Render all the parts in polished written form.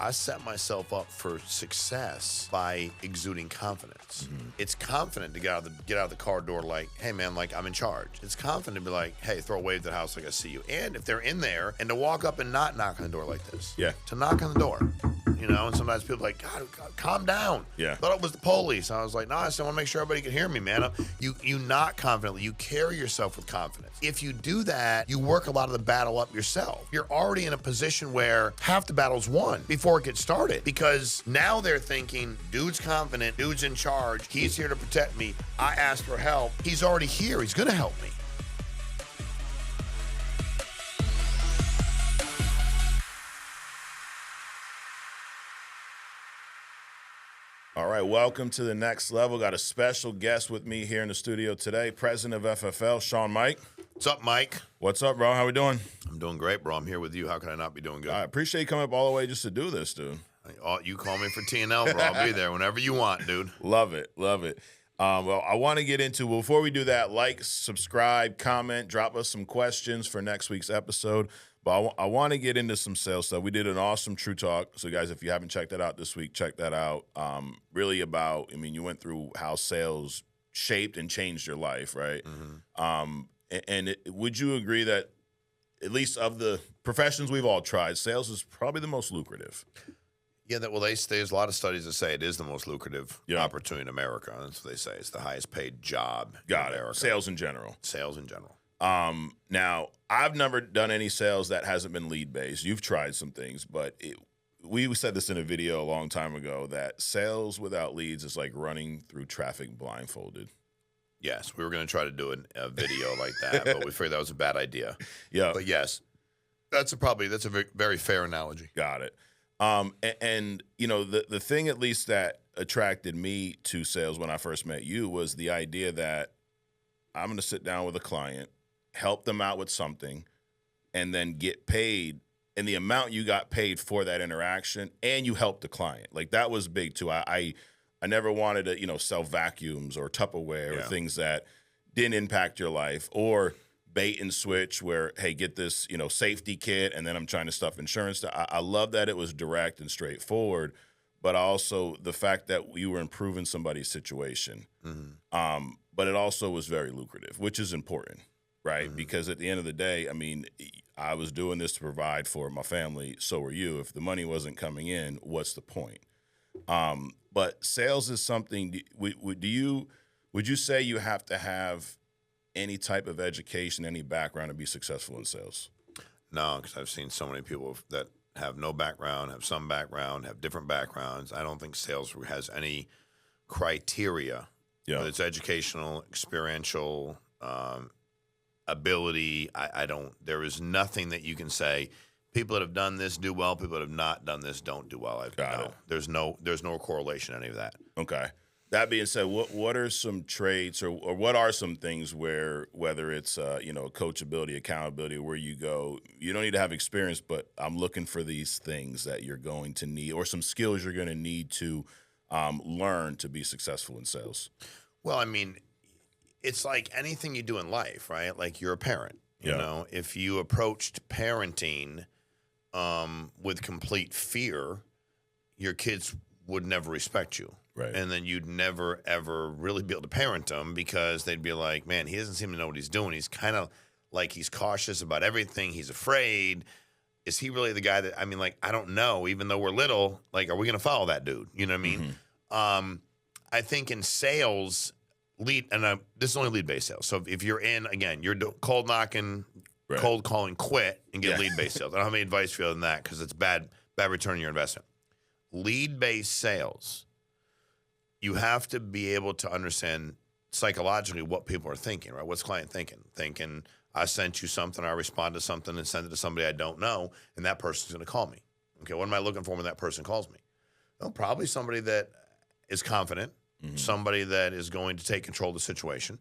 I set myself up for success by exuding confidence. It's confident to get out of the car door like, hey man, like I'm in charge. It's confident to be like, hey, throw a wave to the house like I see you. And if they're in there, and to walk up and not knock on the door like this. Yeah. To knock on the door. You know, and sometimes people are like, God, calm down. Yeah. Thought it was the police. I was like, no, I just want to make sure everybody can hear me, man. You knock confidently. You carry yourself with confidence. If you do that, you work a lot of the battle up yourself. You're already in a position where half the battle's won before it gets started, because now they're thinking, dude's confident, dude's in charge, he's here to protect me. I asked for help. He's already here. He's going to help me. All right, welcome to the next level. Got a special guest with me here in the studio today, President of FFL, Shawn Meaike. What's up, Mike? What's up, bro? How we doing? I'm doing great, bro. I'm here with you. How can I not be doing good? I appreciate you coming up all the way just to do this, dude. You call me for T&L, bro. I'll be there whenever you want, dude. Love it, love it. Well, I want to get into, before we do that, like, subscribe, comment, drop us some questions for next week's episode. But I want to get into some sales stuff. We did an awesome True Talk. So, guys, if you haven't checked that out this week, check that out. Really about, you went through how sales shaped and changed your life, right? Would you agree that, at least of the professions we've all tried, sales is probably the most lucrative? Yeah, there's a lot of studies that say it is the most lucrative opportunity in America. That's what they say. It's the highest paid job in America. Sales in general. Sales in general. Now, I've never done any sales that hasn't been lead-based. You've tried some things, but we said this in a video a long time ago, that sales without leads is like running through traffic blindfolded. Yes, we were going to try to do a video like that, but we figured that was a bad idea. Yeah. But yes, that's a very, very fair analogy. Got it. The thing at least that attracted me to sales when I first met you was the idea that I'm going to sit down with a client, help them out with something, and then get paid in the amount you got paid for that interaction, and you helped the client. Like, that was big too. I never wanted to, sell vacuums or Tupperware or things that didn't impact your life, or bait and switch where, hey, get this, safety kit, and then I'm trying to stuff insurance. I love that it was direct and straightforward, but also the fact that you were improving somebody's situation. But it also was very lucrative, which is important, right? Because at the end of the day, I was doing this to provide for my family. So were you. If the money wasn't coming in, what's the point? But sales is something. Would you say you have to have any type of education, any background to be successful in sales? No, because I've seen so many people that have no background, have some background, have different backgrounds. I don't think sales has any criteria. Yeah. Whether it's educational, experiential, ability. I don't. There is nothing that you can say. People that have done this do well. People that have not done this don't do well. Got it. There's no correlation in any of that. Okay. That being said, what are some traits or what are some things where, whether it's coachability, accountability, where you go, you don't need to have experience, but I'm looking for these things that you're going to need, or some skills you're going to need to learn to be successful in sales? Well, it's like anything you do in life, right? Like, you're a parent. You know, if you approached parenting with complete fear, your kids would never respect you. Right. And then you'd never, ever really be able to parent them, because they'd be like, man, he doesn't seem to know what he's doing. He's kind of like, he's cautious about everything. He's afraid. Is he really the guy that, I don't know. Even though we're little, like, are we going to follow that dude? You know what I mean? I think in sales, this is only lead-based sales. So if you're in, again, you're cold knocking, cold calling, quit and get lead-based sales. I don't have any advice for you other than that, because it's bad return on your investment. Lead-based sales, you have to be able to understand psychologically what people are thinking, right? What's the client thinking? Thinking, I sent you something, I respond to something and send it to somebody I don't know, and that person's going to call me. Okay, what am I looking for when that person calls me? Well, probably somebody that is confident, somebody that is going to take control of the situation.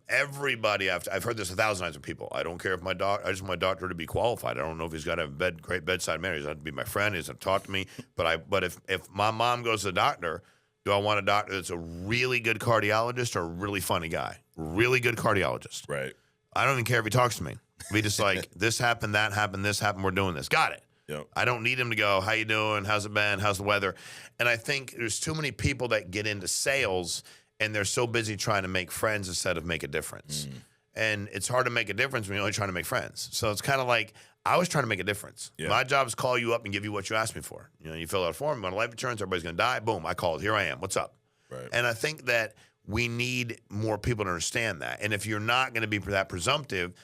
Everybody, I've heard this 1,000 times from people. I don't care if I just want my doctor to be qualified. I don't know if he's got to have great bedside manner. He's got to be my friend. He's going to talk to me. But if my mom goes to the doctor, do I want a doctor that's a really good cardiologist or a really funny guy? Really good cardiologist. Right. I don't even care if he talks to me. Be just like, this happened, that happened, this happened, we're doing this. Got it. Yep. I don't need him to go, how you doing? How's it been? How's the weather? And I think there's too many people that get into sales and they're so busy trying to make friends instead of make a difference. And it's hard to make a difference when you're only trying to make friends. So it's kind of like I was trying to make a difference. Yeah. My job is call you up and give you what you asked me for. You know, you fill out a form, you want life insurance, everybody's going to die. Boom, I called. Here I am. What's up? Right. And I think that we need more people to understand that. And if you're not going to be that presumptive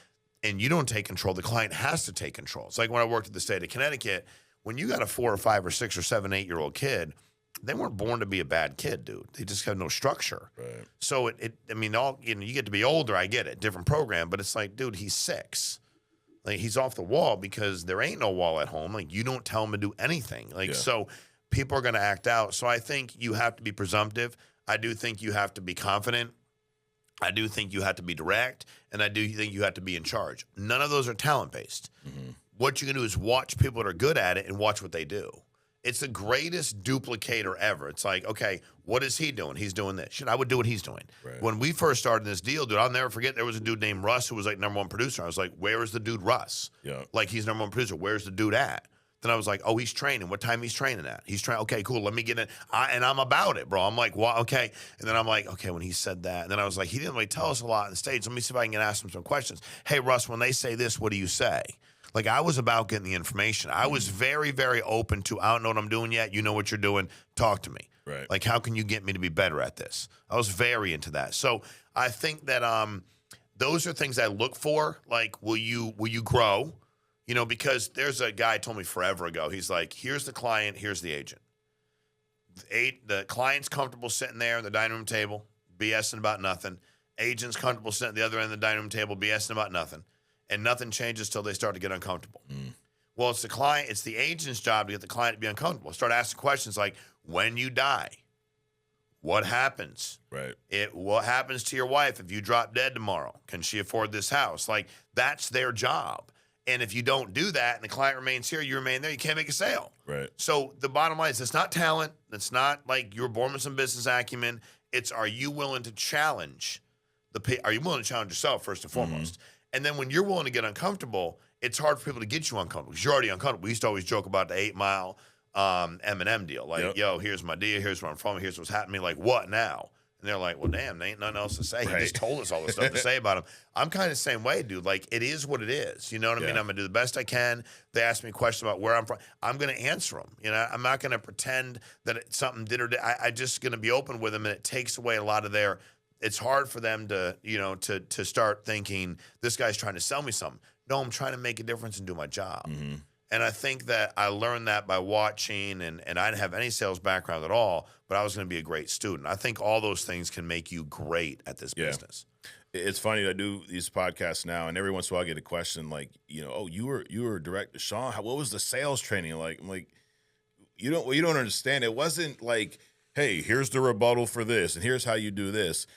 and you don't take control, the client has to take control. It's like when I worked at the state of Connecticut, when you got a 4 or 5 or 6 or 7, 8-year-old kid, they weren't born to be a bad kid, dude. They just have no structure. Right. So I mean, you get to be older, I get it, different program, but it's like, dude, he's 6. Like he's off the wall because there ain't no wall at home. Like you don't tell him to do anything. Like so people are going to act out. So I think you have to be presumptive. I do think you have to be confident. I do think you have to be direct, and I do think you have to be in charge. None of those are talent-based. What you can do is watch people that are good at it and watch what they do. It's the greatest duplicator ever. It's like, okay, what is he doing? He's doing this. Shit, I would do what he's doing. Right. When we first started this deal, dude, I'll never forget, there was a dude named Russ who was like #1 producer. I was like, where is the dude Russ? Yeah. Like, he's #1 producer. Where's the dude at? Then I was like, oh, he's training. What time he's training at? He's training. Okay, cool. Let me get in. And I'm about it, bro. I'm like, well, okay. And then I'm like, okay, when he said that. And then I was like, he didn't really tell us a lot on the stage. Let me see if I can ask him some questions. Hey, Russ, when they say this, what do you say? Like, I was about getting the information. I was very, very open to, I don't know what I'm doing yet. You know what you're doing. Talk to me. Right. Like, how can you get me to be better at this? I was very into that. So I think that those are things I look for. Like, will you grow? You know, because there's a guy told me forever ago. He's like, here's the client, here's the agent. The client's comfortable sitting there at the dining room table, BSing about nothing. Agent's comfortable sitting at the other end of the dining room table, BSing about nothing. And nothing changes till they start to get uncomfortable. Well, it's the agent's job to get the client to be uncomfortable. Start asking questions like, when you die, what happens? Right. What happens to your wife if you drop dead tomorrow? Can she afford this house? Like, that's their job. And if you don't do that and the client remains here, you remain there, you can't make a sale. Right. So the bottom line is it's not talent. It's not like you're born with some business acumen. It's, are you willing to challenge are you willing to challenge yourself first and foremost? And then when you're willing to get uncomfortable, it's hard for people to get you uncomfortable because you're already uncomfortable. We used to always joke about the 8 Mile M&M deal. Like, yo, here's my deal. Here's where I'm from. Here's what's happening. Like, what now? And they're like, well, damn, there ain't nothing else to say. He just told us all this stuff to say about him. I'm kind of the same way, dude. Like, it is what it is. You know what I mean? I'm going to do the best I can. They ask me questions about where I'm from. I'm going to answer them. You know, I'm not going to pretend that something did or did. I'm just going to be open with them, and it takes away a lot of their – it's hard for them to, you know, to start thinking, this guy's trying to sell me something. No, I'm trying to make a difference and do my job. And I think that I learned that by watching, and I didn't have any sales background at all, but I was going to be a great student. I think all those things can make you great at this business. It's funny, I do these podcasts now, and every once in a while I get a question like, you know, oh, you were director Shawn. What was the sales training like? I'm like, you don't understand. It wasn't like, hey, here's the rebuttal for this, and here's how you do this.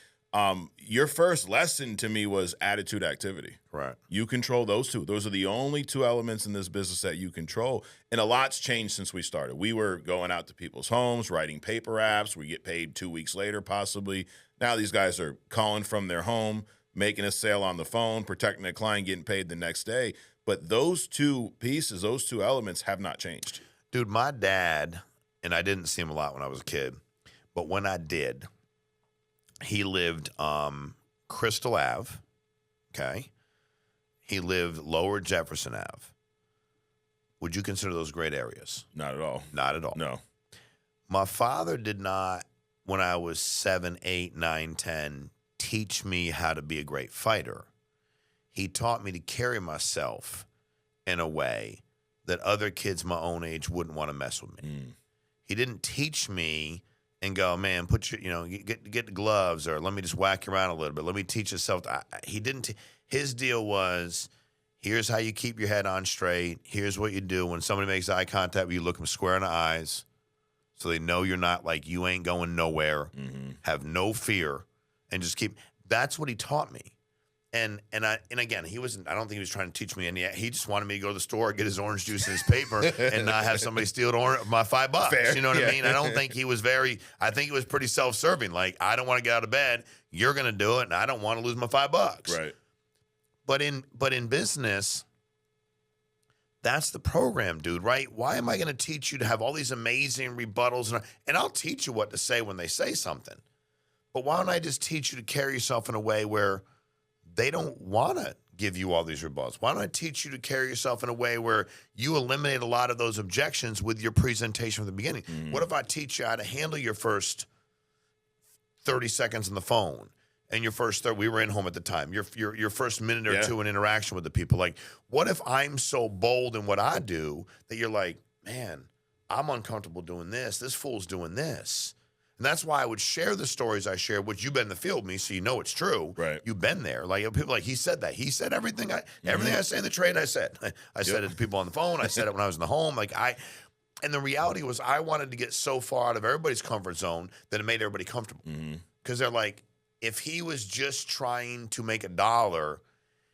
Your first lesson to me was attitude, activity. Right. You control those two. Those are the only two elements in this business that you control. And a lot's changed since we started. We were going out to people's homes, writing paper apps. We get paid 2 weeks later, possibly. Now these guys are calling from their home, making a sale on the phone, protecting their client, getting paid the next day. But those two pieces, those two elements have not changed. Dude, my dad, and I didn't see him a lot when I was a kid, but when I did, he lived Crystal Ave, okay? He lived Lower Jefferson Ave. Would you consider those great areas? Not at all. Not at all. No. My father did not, when I was 7, 8, 9, 10, teach me how to be a great fighter. He taught me to carry myself in a way that other kids my own age wouldn't want to mess with me. He didn't teach me and go, man, put your, you know, get the gloves, or let me just whack you around a little bit. Let me teach yourself. He didn't. His deal was, here's how you keep your head on straight. Here's what you do when somebody makes eye contact with you. Look them square in the eyes, so they know you're not like, you ain't going nowhere. Have no fear, and just keep. That's what he taught me. And again, he wasn't. I don't think he was trying to teach me any. He just wanted me to go to the store, get his orange juice and his paper, and not have somebody steal my $5. Fair. You know what I mean? I don't think he was very. I think he was pretty self-serving. Like, I don't want to get out of bed. You're going to do it, and I don't want to lose my $5. Right. But in business, That's the program, dude, right? Why am I going to teach you to have all these amazing rebuttals? And I'll teach you what to say when they say something. But why don't I just teach you to carry yourself in a way where they don't want to give you all these rebuttals? Why don't I teach you to carry yourself in a way where you eliminate a lot of those objections with your presentation from the beginning? What if I teach you how to handle your first 30 seconds on the phone and your first we were in home at the time, your first minute or two in interaction with the people? Like, what if I'm so bold in what I do that you're like, man, I'm uncomfortable doing this. This fool's doing this. And that's why I would share the stories I share, which you've been in the field with me, so you know it's true. Right. You've been there. Like, people like, he said that. He said everything I say in the trade, I said. I said it to people on the phone. I said it when I was in the home. And the reality was I wanted to get so far out of everybody's comfort zone that it made everybody comfortable. Because they're like, if he was just trying to make $1,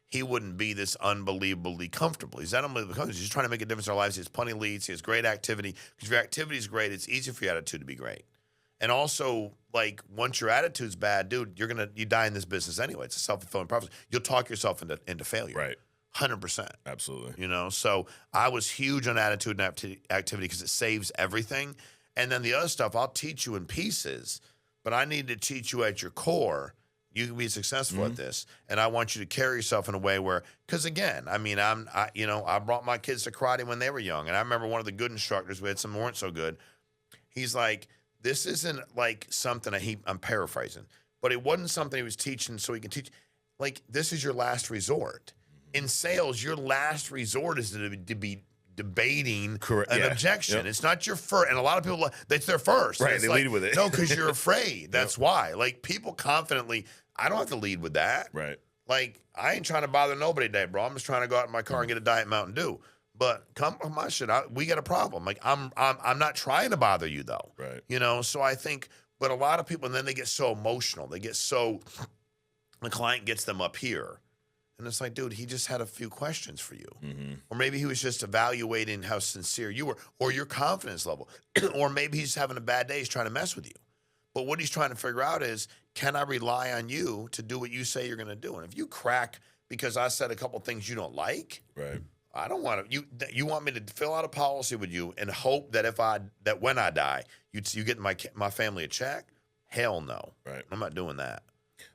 he wouldn't be this unbelievably comfortable. He's not unbelievably comfortable. He's just trying to make a difference in our lives. He has plenty of leads. He has great activity. Because if your activity is great, it's easy for your attitude to be great. And also, like, once your attitude's bad, dude, you die in this business anyway. It's a self-fulfilling prophecy. You'll talk yourself into failure. Right. 100%. Absolutely. You know, so I was huge on attitude and activity because it saves everything. And then the other stuff, I'll teach you in pieces, but I need to teach you at your core. You can be successful at this, and I want you to carry yourself in a way where, because again, I mean, I brought my kids to karate when they were young, and I remember one of the good instructors, we had some who weren't so good. He's like, this isn't like something I'm paraphrasing, but it wasn't something he was teaching so he can teach. Like, this is your last resort. In sales, your last resort is to be debating an objection. Yep. It's not your first. And a lot of people, that's their first. Right, they lead with it. No, because you're afraid. That's why. Like, people confidently, I don't have to lead with that. Right. Like, I ain't trying to bother nobody today, bro. I'm just trying to go out in my car and get a Diet Mountain Dew. But come on my shit, we got a problem. Like, I'm not trying to bother you, though. Right. You know, so I think, but a lot of people, and then they get so emotional. They get so, the client gets them up here. And it's like, dude, he just had a few questions for you. Or maybe he was just evaluating how sincere you were or your confidence level. Or maybe he's having a bad day. He's trying to mess with you. But what he's trying to figure out is, can I rely on you to do what you say you're going to do? And if you crack because I said a couple things you don't like, right? I don't want to. You want me to fill out a policy with you and hope that when I die, you get my family a check? Hell no. Right. I'm not doing that.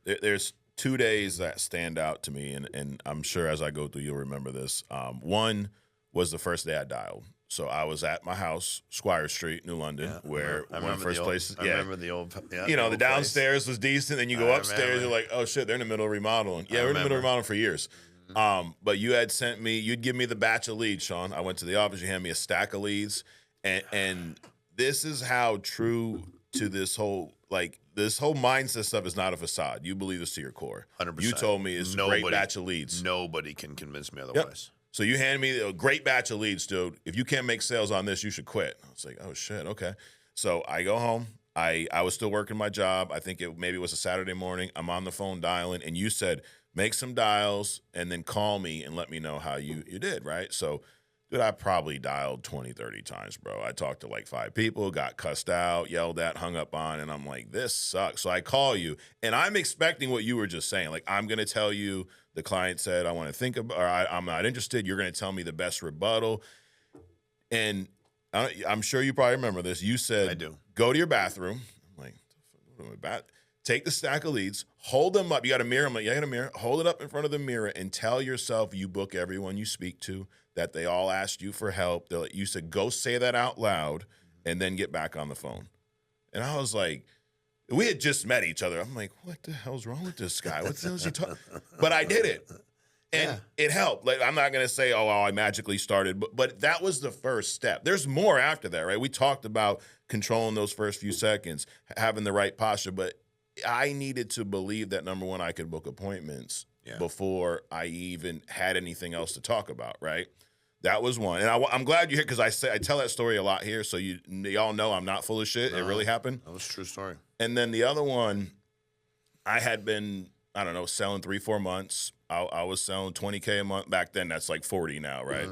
There's 2 days that stand out to me, and I'm sure as I go through, you'll remember this. One was the first day I dialed. So I was at my house, Squire Street, New London, where one of the first places. I remember the old. The downstairs was decent, then you go upstairs, you're like, oh shit, they're in the middle of remodeling. Yeah, we're in the middle of remodeling for years. But you had you'd give me the batch of leads, Shawn. I went to the office, you hand me a stack of leads, and this is how true to this whole mindset stuff is not a facade. You believe this to your core. 100%. You told me it's a great batch of leads. Nobody can convince me otherwise. Yep. So you hand me a great batch of leads, dude. If you can't make sales on this, you should quit. I was like, oh shit, okay. So I go home. I was still working my job. I think maybe it was a Saturday morning. I'm on the phone dialing, and you said, make some dials and then call me and let me know how you did, right? So, dude, I probably dialed 20, 30 times, bro. I talked to like 5 people, got cussed out, yelled at, hung up on, and I'm like, this sucks. So I call you, and I'm expecting what you were just saying. Like, I'm going to tell you the client said, I want to think about, or I'm not interested. You're going to tell me the best rebuttal. And I'm sure you probably remember this. You said, I do. Go to your bathroom. I'm like, what am I take the stack of leads, hold them up. You got a mirror? I'm like, yeah, I got a mirror. Hold it up in front of the mirror and tell yourself you book everyone you speak to, that they all asked you for help. You said, go say that out loud and then get back on the phone. And I was like, we had just met each other. I'm like, what the hell's wrong with this guy? What the hell is he talking? But I did it. And it helped. Like, I'm not going to say, I magically started, but that was the first step. There's more after that, right? We talked about controlling those first few seconds, having the right posture, but I needed to believe that, number one, I could book appointments before I even had anything else to talk about, right? That was one. And I'm glad you're here because I tell that story a lot here, so y'all know I'm not full of shit. It really happened. That was a true story. And then the other one, I had been, selling 3-4 months. I was selling $20K a month. Back then, that's like 40 now, right?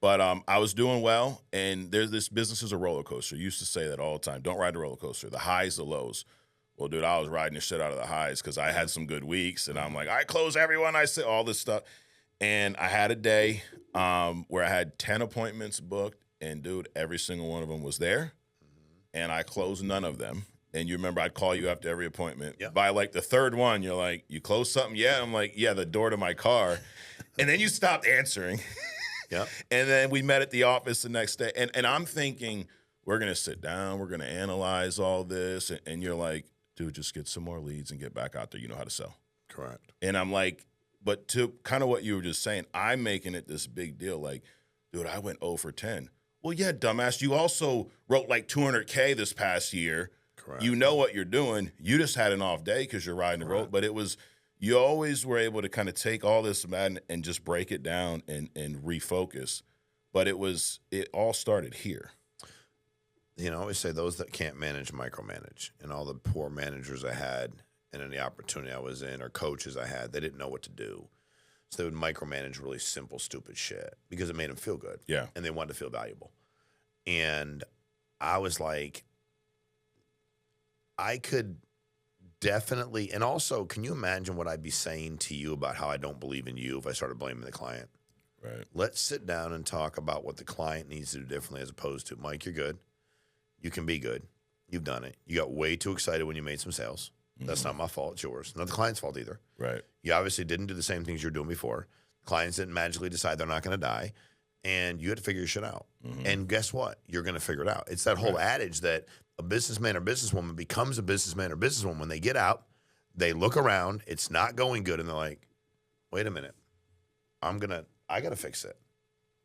But I was doing well, and this business is a roller coaster. You used to say that all the time. Don't ride the roller coaster. The highs, the lows. Well, dude, I was riding the shit out of the highs because I had some good weeks, and I'm like, I close everyone. I say all this stuff. And I had a day where I had 10 appointments booked, and dude, every single one of them was there, and I closed none of them. And you remember I'd call you after every appointment. Yep. By like the third one, you're like, you closed something? Yeah. I'm like, yeah, the door to my car. And then you stopped answering. Yeah. And then we met at the office the next day. And I'm thinking, we're going to sit down, we're going to analyze all this. And you're like, dude, just get some more leads and get back out there. You know how to sell. Correct. And I'm like, but to kind of what you were just saying, I'm making it this big deal. Like, dude, I went 0 for 10. Well, yeah, dumbass. You also wrote like 200K this past year. Correct. You know what you're doing. You just had an off day because you're riding the road. But it was, you always were able to kind of take all this and just break it down and refocus. But it all started here. You know, I always say those that can't manage micromanage, and all the poor managers I had and any opportunity I was in or coaches I had, they didn't know what to do. So they would micromanage really simple, stupid shit because it made them feel good. Yeah. And they wanted to feel valuable. And I was like, I could definitely, and also, can you imagine what I'd be saying to you about how I don't believe in you if I started blaming the client? Right. Let's sit down and talk about what the client needs to do differently as opposed to, Mike, you're good. You can be good. You've done it. You got way too excited when you made some sales. That's not my fault. It's yours. Not the client's fault either. Right. You obviously didn't do the same things you're doing before. Clients didn't magically decide they're not going to die. And you had to figure your shit out. And guess what? You're going to figure it out. It's that whole adage that a businessman or businesswoman becomes a businessman or businesswoman when they get out, they look around, it's not going good, and they're like, wait a minute. I got to fix it.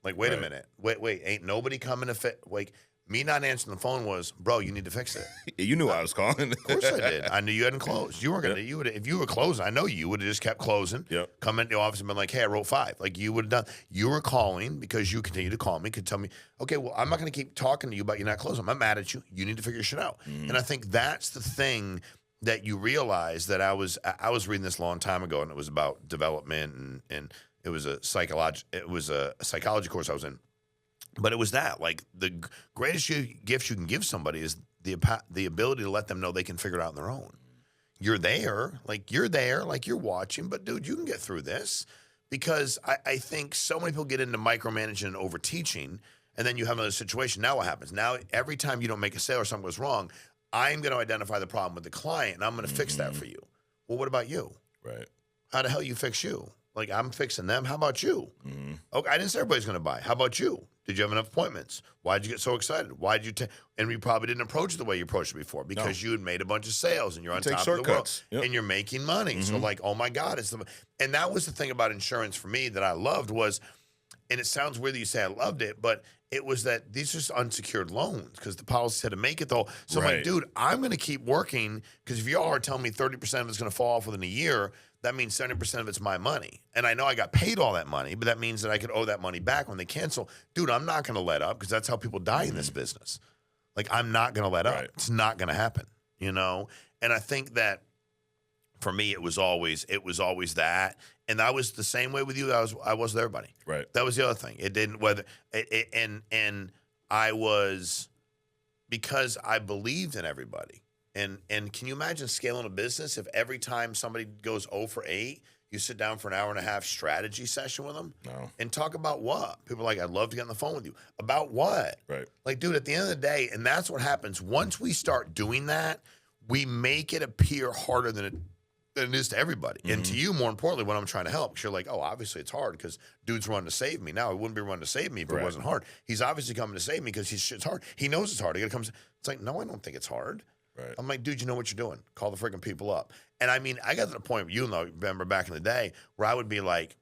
Like, wait a minute. Wait, ain't nobody coming to fix, like, me not answering the phone was, bro, you need to fix it. You knew I was calling. Of course I did. I knew you hadn't closed. You weren't gonna. You would, if you were closing, I know you would have just kept closing. Yep. Come into the office and been like, hey, I wrote 5. Like you would have done. You were calling because you continue to call me. Could tell me, okay, well, I'm not gonna keep talking to you about you not closing. I'm mad at you. You need to figure your shit out. And I think that's the thing that you realize that I was reading this a long time ago, and it was about development and it was a psychology course I was in. But it was that, like, the greatest gift you can give somebody is the ability to let them know they can figure it out on their own. You're there, like you're watching, but dude, you can get through this. Because I think so many people get into micromanaging and over teaching, and then you have another situation. Now what happens? Now every time you don't make a sale or something goes wrong, I'm going to identify the problem with the client, and I'm going to fix that for you. Well, what about you? Right. How the hell you fix you? Like, I'm fixing them. How about you? Okay, I didn't say everybody's going to buy. How about you? Did you have enough appointments? Why did you get so excited? Why did you and we probably didn't approach it the way you approached it before because you had made a bunch of sales and you're on top of the world and you're making money. So like, oh my God, and that was the thing about insurance for me that I loved was, and it sounds weird that you say I loved it, but it was that these are just unsecured loans because the policy had to make it though. So I'm like, dude, I'm going to keep working because if y'all are telling me 30% of it's going to fall off within a year, that means 70% of it's my money. And I know I got paid all that money, but that means that I could owe that money back when they cancel. Dude, I'm not going to let up because that's how people die in this business. Like, I'm not going to let up. It's not going to happen, you know? And I think that for me, it was always that. And I was the same way with you. I was with everybody. Right. That was the other thing. It didn't, and I was, because I believed in everybody. And can you imagine scaling a business if every time somebody goes 0 for 8, you sit down for an hour and a half strategy session with them? No. And talk about what? People are like, I'd love to get on the phone with you. About what? Right. Like, dude, at the end of the day, and that's what happens. Once we start doing that, we make it appear harder than it is to everybody. And to you, more importantly, when I'm trying to help, because you're like, oh, obviously it's hard because dude's running to save me. Now, he wouldn't be running to save me if it wasn't hard. He's obviously coming to save me because it's hard. He knows it's hard. It's like, no, I don't think it's hard. Right. I'm like, dude, you know what you're doing. Call the freaking people up. And I mean, I got to the point, you know, remember back in the day, where I would be like,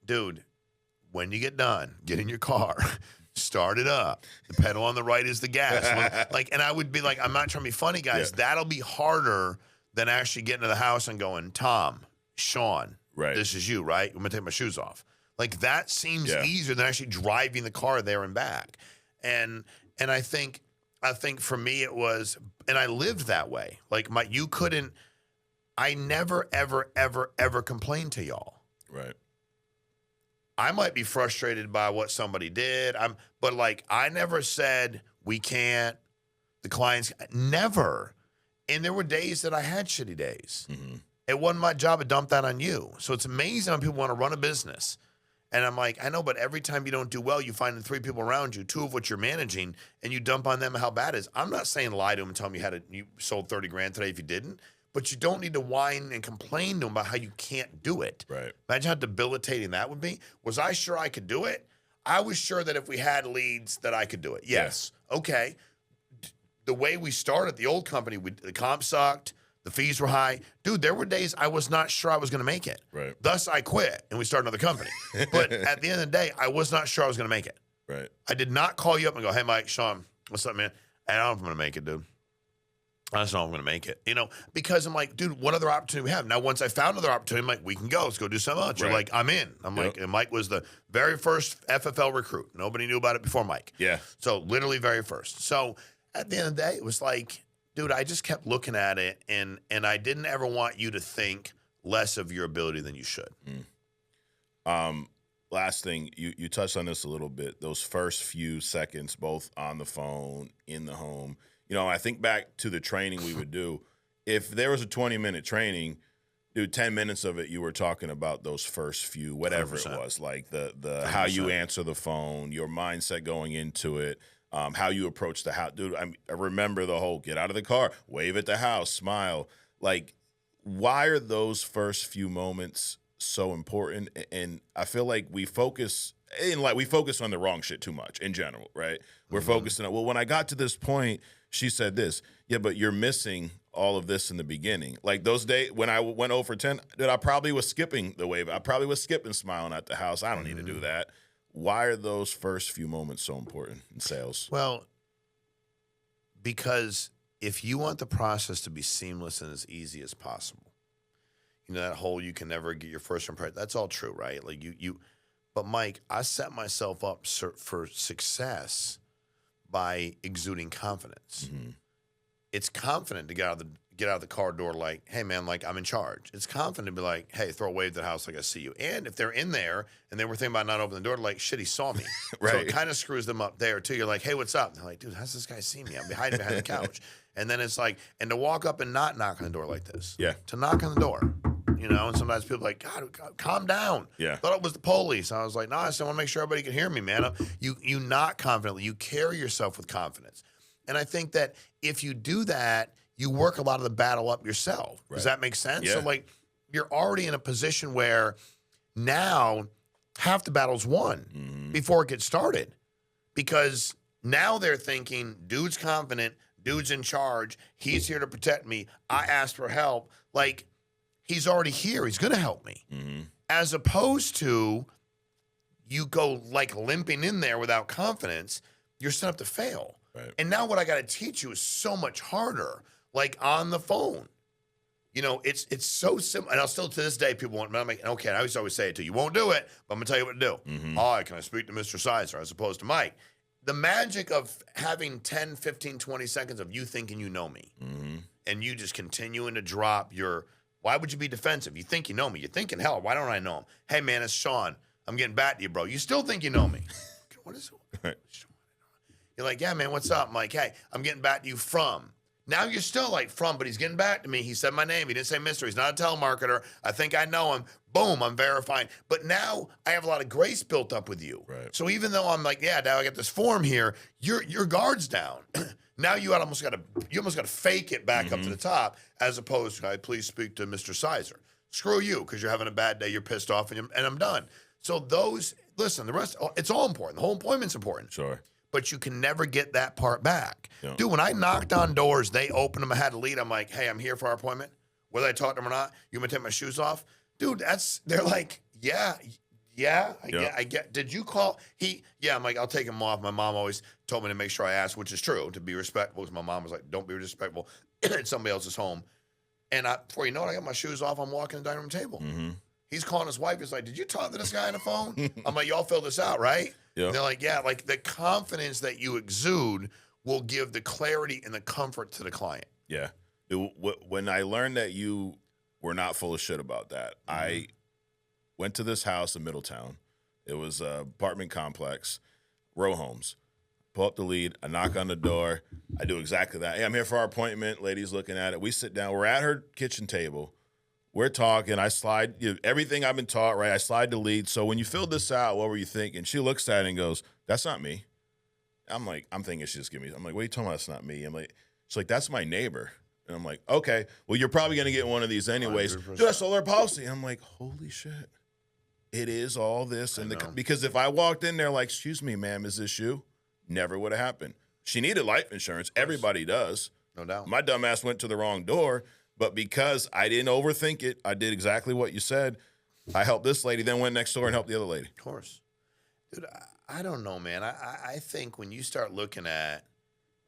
dude, when you get done, get in your car, start it up. The pedal on the right is the gas. And I would be like, I'm not trying to be funny, guys. Yeah. That'll be harder than actually getting to the house and going, Tom, Shawn, this is you, right? I'm going to take my shoes off. Like, that seems easier than actually driving the car there and back. And I think for me it was, and I lived that way. Like, I never, ever, ever, ever complained to y'all. Right. I might be frustrated by what somebody did. But like, I never said we can't, the clients, never. And there were days that I had shitty days. It wasn't my job to dump that on you. So it's amazing how people want to run a business And I'm like, I know, but every time you don't do well, you find the 3 people around you, 2 of which you're managing, and you dump on them how bad it is. I'm not saying lie to them and tell them you sold 30 grand today if you didn't, but you don't need to whine and complain to them about how you can't do it. Right. Imagine how debilitating that would be. Was I sure I could do it? I was sure that if we had leads that I could do it. Yes. Yeah. Okay. The way we started the old company, the comp sucked. The fees were high. Dude, there were days I was not sure I was going to make it. Right. Thus, I quit, and we started another company. But at the end of the day, I was not sure I was going to make it. Right. I did not call you up and go, hey, Mike, Shawn, what's up, man? I don't know if I'm going to make it, dude. I just know I'm going to make it. Because I'm like, dude, what other opportunity we have? Now, once I found another opportunity, I'm like, we can go. Let's go do something else. You're like, I'm in. I'm like, and Mike was the very first FFL recruit. Nobody knew about it before Mike. Yeah. So literally very first. So at the end of the day, it was like, dude, I just kept looking at it, and I didn't ever want you to think less of your ability than you should. Last thing, you touched on this a little bit, those first few seconds, both on the phone, in the home. I think back to the training we would do. If there was a 20-minute training, dude, 10 minutes of it, you were talking about those first few, whatever 100%. It was, like the how you answer the phone, your mindset going into it. How you approach the house. Dude, I remember the whole get out of the car, wave at the house, smile. Like, why are those first few moments so important? And I feel like we focus on the wrong shit too much in general, right? We're focusing on, well, when I got to this point, she said this. Yeah, but you're missing all of this in the beginning. Like those days when I went over 10, dude, I probably was skipping the wave. I probably was skipping smiling at the house. I don't need to do that. Why are those first few moments so important in sales? Well, because if you want the process to be seamless and as easy as possible, that whole you can never get your first impression, that's all true, right? Like but Mike, I set myself up for success by exuding confidence. It's confident to get out of the car door like, hey, man, like I'm in charge. It's confident to be like, hey, throw a wave to the house like I see you. And if they're in there and they were thinking about not opening the door, like, shit, he saw me. Right. So it kind of screws them up there, too. You're like, hey, what's up? And they're like, dude, how's this guy see me? I'm hiding behind the couch. And then it's like, and to walk up and not knock on the door like this. Yeah. To knock on the door. And sometimes people are like, God, calm down. Yeah. Thought it was the police. I was like, no, I just want to make sure everybody can hear me, man. You knock confidently. You carry yourself with confidence. And I think that if you do that, you work a lot of the battle up yourself. Right. Does that make sense? Yeah. So, like, you're already in a position where now half the battle's won before it gets started. Because now they're thinking, dude's confident, dude's in charge, he's here to protect me, I asked for help. Like, he's already here, he's going to help me. As opposed to you go, like, limping in there without confidence, you're set up to fail. Right. And now what I got to teach you is so much harder. Like on the phone, it's so simple. And I'll still to this day, people want, I'm like, okay, I always say it to you. You won't do it, but I'm going to tell you what to do. All right, can I speak to Mr. Sizer as opposed to Mike? The magic of having 10, 15, 20 seconds of you thinking you know me and you just continuing to drop why would you be defensive? You think you know me. You're thinking, hell, why don't I know him? Hey, man, it's Shawn. I'm getting back to you, bro. You still think you know me. What is it? You're like, yeah, man, what's up? I'm like, hey, I'm getting back to you from. Now you're still like from, but he's getting back to me. He said my name. He didn't say Mr. He's not a telemarketer. I think I know him. Boom, I'm verifying. But now I have a lot of grace built up with you. Right. So even though I'm like, yeah, now I got this form here, your guard's down. Now you almost got to fake it back up to the top, as opposed to, can I please speak to Mr. Sizer? Screw you, because you're having a bad day, you're pissed off, and I'm done. So listen, the rest, it's all important. The whole appointment's important. Sure. But you can never get that part back. Yeah. Dude, when I knocked on doors, they opened them, I had a lead. I'm like, hey, I'm here for our appointment. Whether I talk to them or not, you want me to take my shoes off? Dude, they're like, I get. Did you call? I'm like, I'll take them off. My mom always told me to make sure I asked, which is true, to be respectful. Because my mom was like, don't be disrespectful. It's somebody else's home. And before you know it, I got my shoes off. I'm walking the dining room table. He's calling his wife. He's like, did you talk to this guy on the phone? I'm like, y'all fill this out, right? Yeah. And they're like, yeah, like the confidence that you exude will give the clarity and the comfort to the client. Yeah. When I learned that you were not full of shit about that, I went to this house in Middletown. It was an apartment complex, row homes. Pull up the lead. I knock on the door. I do exactly that. Hey, I'm here for our appointment. Lady's looking at it. We sit down. We're at her kitchen table. we're talking. I slide everything I've been taught, right? I slide the lead. So when you filled this out, what were you thinking? She looks at it and goes, that's not me. I'm like, I'm thinking she just give me. I'm like, what are you talking about? That's not me. I'm like, she's like, that's my neighbor. And I'm like, okay, well, you're probably going to get one of these anyways. 100%. Dude, I sold her policy. I'm like, holy shit. It is all this. Because if I walked in there like, excuse me, ma'am, is this you? Never would have happened. She needed life insurance. Everybody does. No doubt. My dumbass went to the wrong door, but because I didn't overthink it, I did exactly what you said. I helped this lady, then went next door and helped the other lady. Of course. Dude, I don't know, man. I think when you start looking at,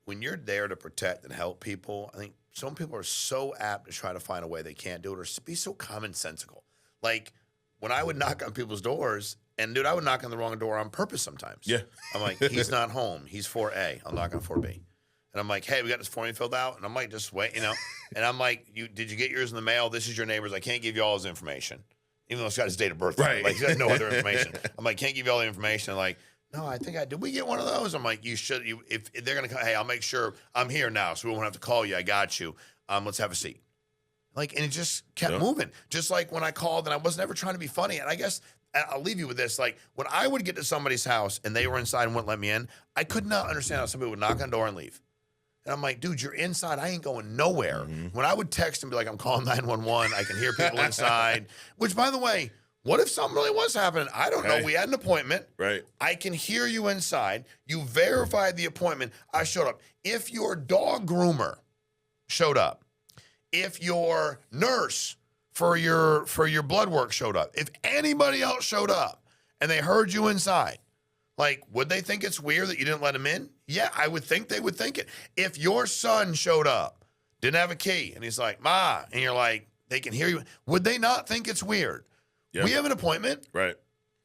when you're there to protect and help people, I think some people are so apt to try to find a way they can't do it or be so commonsensical. Like when I would knock on people's doors, and dude, I would knock on the wrong door on purpose sometimes. Yeah. I'm like, he's not home. He's 4A. I'll knock on 4B. And I'm like, hey, we got this form you filled out. And I'm like, just wait, And I'm like, did you get yours in the mail? This is your neighbor's. I can't give you all his information. Even though it's got his date of birth. Right. Like, he's got no other information. I'm like, can't give you all the information. I'm like, no, I think did we get one of those? I'm like, you should. If they're going to come, hey, I'll make sure I'm here now so we won't have to call you. I got you. Let's have a seat. Like, and it just kept moving. Just like when I called and I was never trying to be funny. And I guess I'll leave you with this. Like when I would get to somebody's house and they were inside and wouldn't let me in, I could not understand how somebody would knock on the door and leave. And I'm like, dude, you're inside. I ain't going nowhere. Mm-hmm. When I would text and be like, I'm calling 911, I can hear people inside. Which, by the way, what if something really was happening? I don't know. We had an appointment. Right. I can hear you inside. You verified the appointment. I showed up. If your dog groomer showed up, if your nurse for your blood work showed up, if anybody else showed up and they heard you inside, like, would they think it's weird that you didn't let them in? Yeah, I would think they would think it. If your son showed up, didn't have a key, and he's like, Ma, and you're like, they can hear you, would they not think it's weird? Yep. We have an appointment. Right.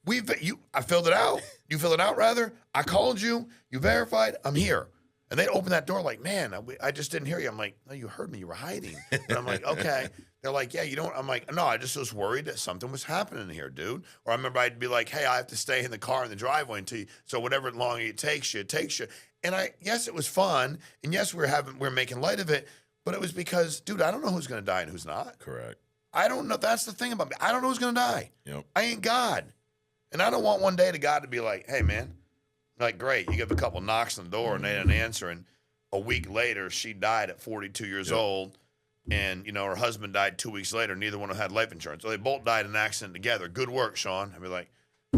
I filled it out. You filled it out, rather. I called you. You verified. I'm here. And they open that door like, man, I just didn't hear you. I'm like, no, you heard me. You were hiding. And I'm like, okay. They're like, yeah, you don't. I'm like, no, I just was worried that something was happening here, dude. Or I remember I'd be like, hey, I have to stay in the car in the driveway until you, so whatever long it takes you, it takes you. And yes, it was fun. And yes, we're making light of it. But it was because, dude, I don't know who's going to die and who's not. Correct. I don't know. That's the thing about me. I don't know who's going to die. Yep. I ain't God. And I don't want one day to God to be like, hey, man, like, great. You give a couple knocks on the door and they didn't answer. And a week later, she died at 42 years old. And, her husband died 2 weeks later. Neither one had life insurance. So they both died in an accident together. Good work, Shawn. I'd be like,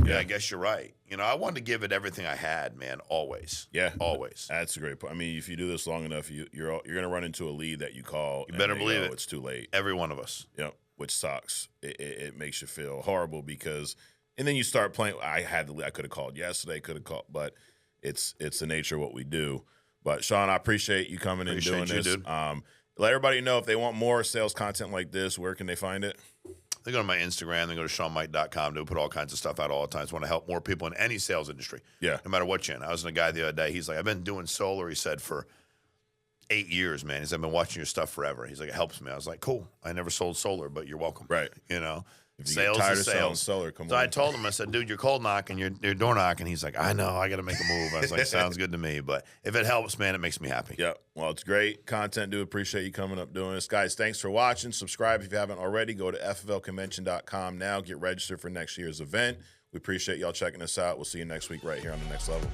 yeah, I guess you're right. I wanted to give it everything I had, man, always. Yeah. Always. That's a great point. I mean, if you do this long enough, you're going to run into a lead that you call. You better believe it. It's too late. Every one of us. Yep. Which sucks. It makes you feel horrible because, and then you start playing. I could have called yesterday, but it's the nature of what we do. But Shawn, I appreciate you coming and doing this. Dude. Let everybody know if they want more sales content like this, where can they find it? They go to my Instagram. They go to ShawnMeaike.com. They put all kinds of stuff out all the time. I just want to help more people in any sales industry. Yeah. No matter what you're in. I was in a guy the other day. He's like, I've been doing solar, he said, for 8 years, man. He's like, I've been watching your stuff forever. He's like, it helps me. I was like, cool. I never sold solar, but you're welcome. Right. If you sales get tired is of selling sales. solar, come So on. I told him, I said, dude, you're cold knocking, you're door knocking. He's like, I know, I got to make a move. I was like, sounds good to me. But if it helps, man, it makes me happy. Yeah. Well, it's great content. Do appreciate you coming up doing this. Guys, thanks for watching. Subscribe if you haven't already. Go to FFLconvention.com now. Get registered for next year's event. We appreciate y'all checking us out. We'll see you next week right here on The Next Level.